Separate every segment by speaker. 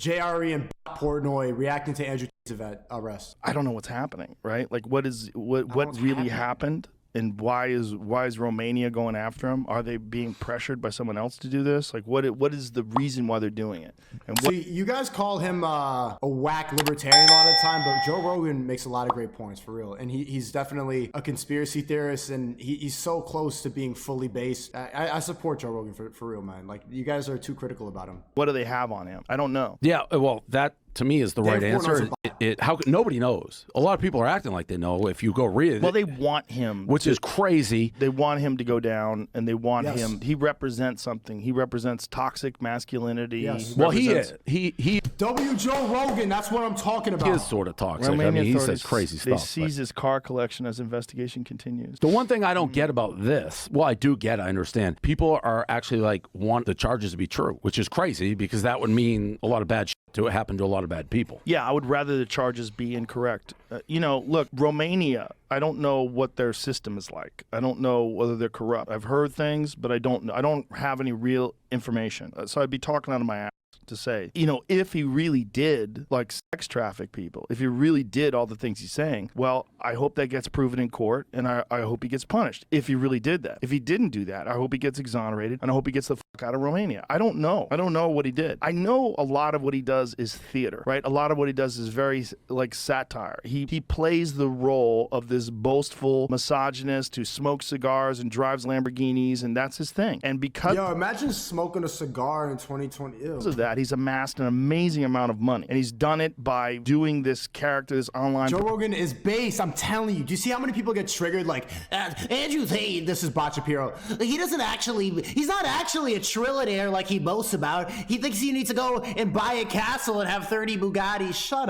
Speaker 1: JRE and Portnoy reacting to Andrew Tate's arrest?
Speaker 2: I don't know what's happening, right? Like, what really happened? And why is Romania going after him? Are they being pressured by someone else to do this? Like, what is the reason why they're doing it? And
Speaker 1: See, you guys call him a whack libertarian a lot of the time, but Joe Rogan makes a lot of great points, for real. And he's definitely a conspiracy theorist, and he's so close to being fully based. I support Joe Rogan for real, man. Like, you guys are too critical about him.
Speaker 2: What do they have on him? I don't know.
Speaker 3: Yeah, well, that to me is the right answer. Nobody knows. A lot of people are acting like they know. If you go read it,
Speaker 2: well, they want him,
Speaker 3: which is crazy.
Speaker 2: They want him to go down, and they want him. He represents something. He represents toxic masculinity.
Speaker 1: Yes.
Speaker 3: Well, he is. He.
Speaker 1: W. Joe Rogan. That's what I'm talking about.
Speaker 3: He is sort of toxic.
Speaker 2: Romanian
Speaker 3: I mean, he says crazy stuff.
Speaker 2: They seize his car collection as investigation continues.
Speaker 3: The one thing I don't get about this, well, I do get. I understand. People are actually like want the charges to be true, which is crazy because that would mean a lot of bad shit to happen to a lot of bad people.
Speaker 2: Yeah, I would rather the charges be incorrect. Look, Romania, I don't know what their system is like. I don't know whether they're corrupt. I've heard things, but I don't have any real information. So I'd be talking out of my ass to say, if he really did like sex traffic people, if he really did all the things he's saying, well, I hope that gets proven in court, and I hope he gets punished if he really did that. If he didn't do that, I hope he gets exonerated, and I hope he gets the fuck out of Romania. I don't know. I don't know what he did. I know a lot of what he does is theater, right? A lot of what he does is very like satire. He plays the role of this boastful misogynist who smokes cigars and drives Lamborghinis, and that's his thing. And because
Speaker 1: imagine smoking a cigar in 2020.
Speaker 2: Because of that, he's amassed an amazing amount of money, and he's done it by doing this character, this online.
Speaker 1: Joe Rogan is based. I'm telling you. Do you see how many people get triggered? Like Andrew Tate. This is Bot Shapiro. He's not actually a trillionaire like he boasts about. He thinks he needs to go and buy a castle and have 30 Bugattis. Shut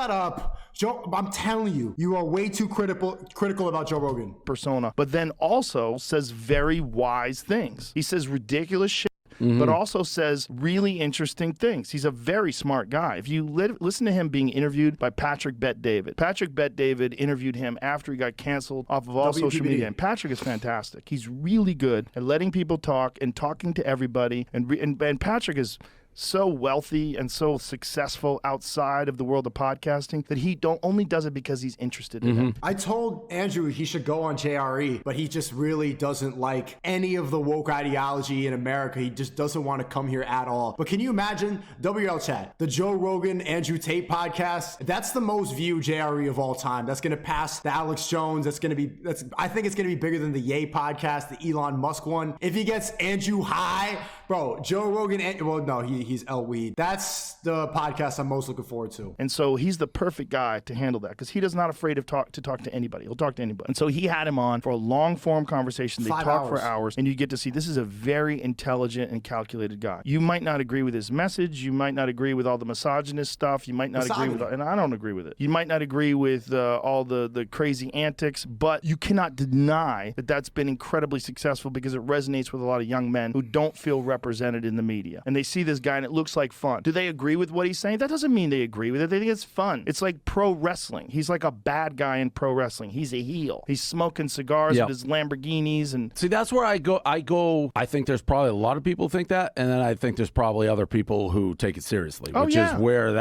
Speaker 1: up. Joe, I'm telling you, you are way too critical about Joe Rogan.
Speaker 2: Persona, but then also says very wise things. He says ridiculous shit. But also says really interesting things. He's a very smart guy. If you listen to him being interviewed by Patrick Bet-David. Patrick Bet-David interviewed him after he got canceled off of all social media. And Patrick is fantastic. He's really good at letting people talk and talking to everybody. And Patrick is so wealthy and so successful outside of the world of podcasting that he only does it because he's interested in it.
Speaker 1: I told Andrew he should go on JRE, but he just really doesn't like any of the woke ideology in America. He just doesn't want to come here at all. But can you imagine, WL Chat, the Joe Rogan, Andrew Tate podcast? That's the most viewed JRE of all time. That's going to pass the Alex Jones. I think it's going to be bigger than the Ye podcast, the Elon Musk one. If he gets Andrew high, bro, Joe Rogan, he's L Weed. That's the podcast I'm most looking forward to.
Speaker 2: And so he's the perfect guy to handle that because he is not afraid of to talk to anybody. He'll talk to anybody. And so he had him on for a long form conversation. They talk for hours, and you get to see this is a very intelligent and calculated guy. You might not agree with his message. You might not agree with all the misogynist stuff. You might not agree with, and I don't agree with it. You might not agree with all the crazy antics, but you cannot deny that that's been incredibly successful because it resonates with a lot of young men who don't feel represented in the media. And they see this guy and it looks like fun. Do they agree with what he's saying? That doesn't mean they agree with it. Think it's fun. It's like pro wrestling. He's like a bad guy in pro wrestling. He's a heel. He's smoking cigars with his Lamborghinis. And
Speaker 3: see, that's where I go. I think there's probably a lot of people think that, and then I think there's probably other people who take it seriously, which is where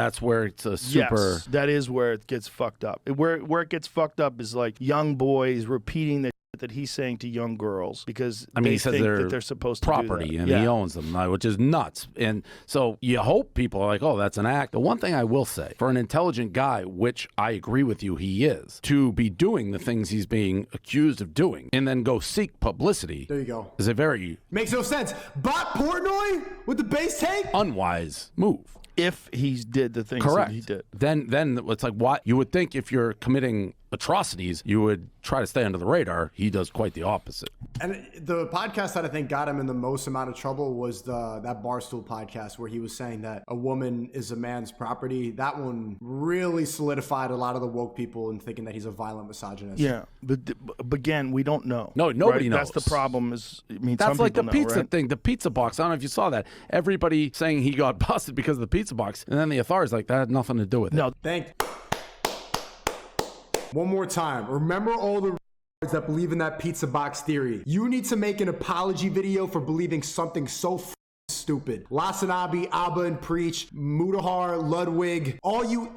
Speaker 3: it's a super.
Speaker 2: Yes, that is where it gets fucked up. Where it gets fucked up is like young boys repeating the that he's saying to young girls because
Speaker 3: he says
Speaker 2: they're supposed to
Speaker 3: property
Speaker 2: do that.
Speaker 3: And he owns them, which is nuts. And so you hope people are like, oh, that's an act. The one thing I will say, for an intelligent guy, which I agree with you, he is, to be doing the things he's being accused of doing and then go seek publicity.
Speaker 1: There you go.
Speaker 3: Is a very
Speaker 1: makes no sense. Bot Portnoy with the base take?
Speaker 3: Unwise move.
Speaker 2: If he did the things that he did.
Speaker 3: Then it's like what you would think if you're committing atrocities, you would try to stay under the radar. He does quite the opposite.
Speaker 1: And the podcast that I think got him in the most amount of trouble was that Barstool podcast where he was saying that a woman is a man's property. That one really solidified a lot of the woke people in thinking that he's a violent misogynist.
Speaker 2: Yeah, but again, we don't know.
Speaker 3: No, nobody knows.
Speaker 2: That's the problem. That's
Speaker 3: like the pizza thing, the pizza box. I don't know if you saw that. Everybody saying he got busted because of the pizza box, and then the authorities like that had nothing to do with it.
Speaker 2: No,
Speaker 1: one more time. Remember all the that believe in that pizza box theory. You need to make an apology video for believing something so stupid. Lasanabi, Abba and Preach, Mudahar, Ludwig, all you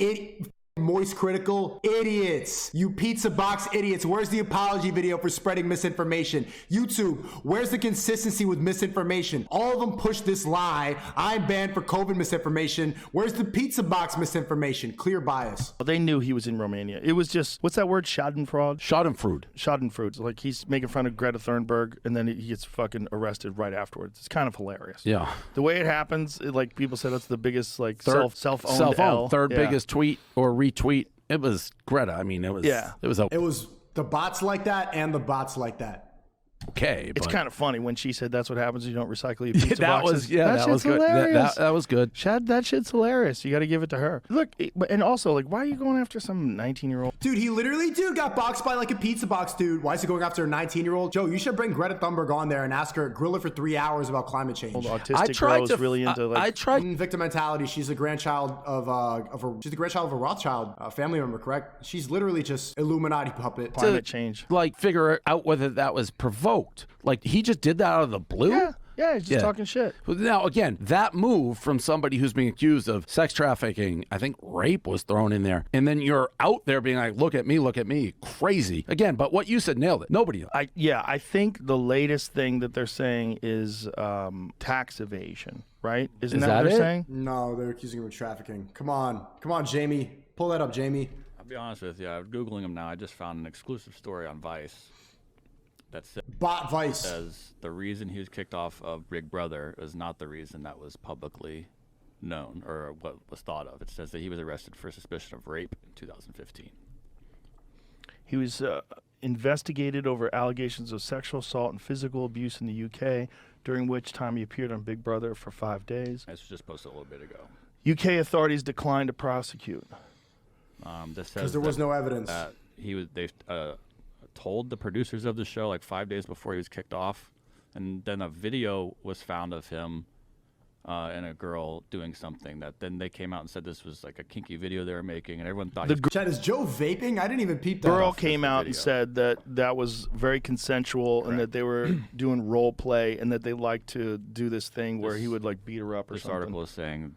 Speaker 1: Moist Critical idiots. You pizza box idiots. Where's the apology video for spreading misinformation? YouTube, where's the consistency with misinformation? All of them push this lie. I'm banned for COVID misinformation. Where's the pizza box misinformation? Clear bias.
Speaker 2: They knew he was in Romania. It was just, what's that word? Schadenfreude? Schadenfreude. Like he's making fun of Greta Thunberg and then he gets fucking arrested right afterwards. It's kind of hilarious.
Speaker 3: Yeah.
Speaker 2: The way it happens, like people said, it's the biggest like self-owned L.
Speaker 3: Third biggest tweet or retweet. It was Greta. I mean, it was.
Speaker 2: Yeah.
Speaker 3: It was
Speaker 1: the bots like that and the bots like that.
Speaker 3: Okay,
Speaker 2: it's kind of funny when she said that's what happens when you don't recycle your pizza boxes.
Speaker 3: That was good. That was good.
Speaker 2: That shit's hilarious. You got to give it to her. Look, and also, like, why are you going after some 19-year-old?
Speaker 1: Dude, he literally, got boxed by like a pizza box, dude. Why is he going after a 19-year-old? Joe, you should bring Greta Thunberg on there and ask her, grill her for 3 hours about climate change.
Speaker 2: Autistic girls really into like.
Speaker 3: I tried.
Speaker 1: Victim mentality. She's the grandchild of a Rothschild family member, correct? She's literally just Illuminati puppet.
Speaker 2: Climate change.
Speaker 3: Like, figure out whether that was provoked. Like, he just did that out of the blue?
Speaker 2: Yeah, he's just talking shit.
Speaker 3: Now, again, that move from somebody who's being accused of sex trafficking, I think rape was thrown in there, and then you're out there being like, look at me, crazy. Again, but what you said nailed it. Nobody.
Speaker 2: I think the latest thing that they're saying is tax evasion, right? Isn't that what they're saying?
Speaker 1: No, they're accusing him of trafficking. Come on, Jamie. Pull that up, Jamie.
Speaker 4: I'll be honest with you. I'm Googling him now. I just found an exclusive story on Vice. That says the reason he was kicked off of Big Brother is not the reason that was publicly known or what was thought of. It says that he was arrested for suspicion of rape in 2015.
Speaker 2: He was investigated over allegations of sexual assault and physical abuse in the UK, during which time he appeared on Big Brother for 5 days.
Speaker 4: This was just posted a little bit ago.
Speaker 2: UK authorities declined to prosecute.
Speaker 4: This says
Speaker 1: because there was no evidence.
Speaker 4: They told the producers of the show like 5 days before he was kicked off, and then a video was found of him and a girl doing something that then they came out and said this was like a kinky video they were making, and everyone thought
Speaker 1: Chad, is Joe vaping? I didn't even peep that.
Speaker 2: The girl came out and said that was very consensual. Correct. And that they were doing role play and that they liked to do this thing where he would like beat her up or something.
Speaker 4: This article is saying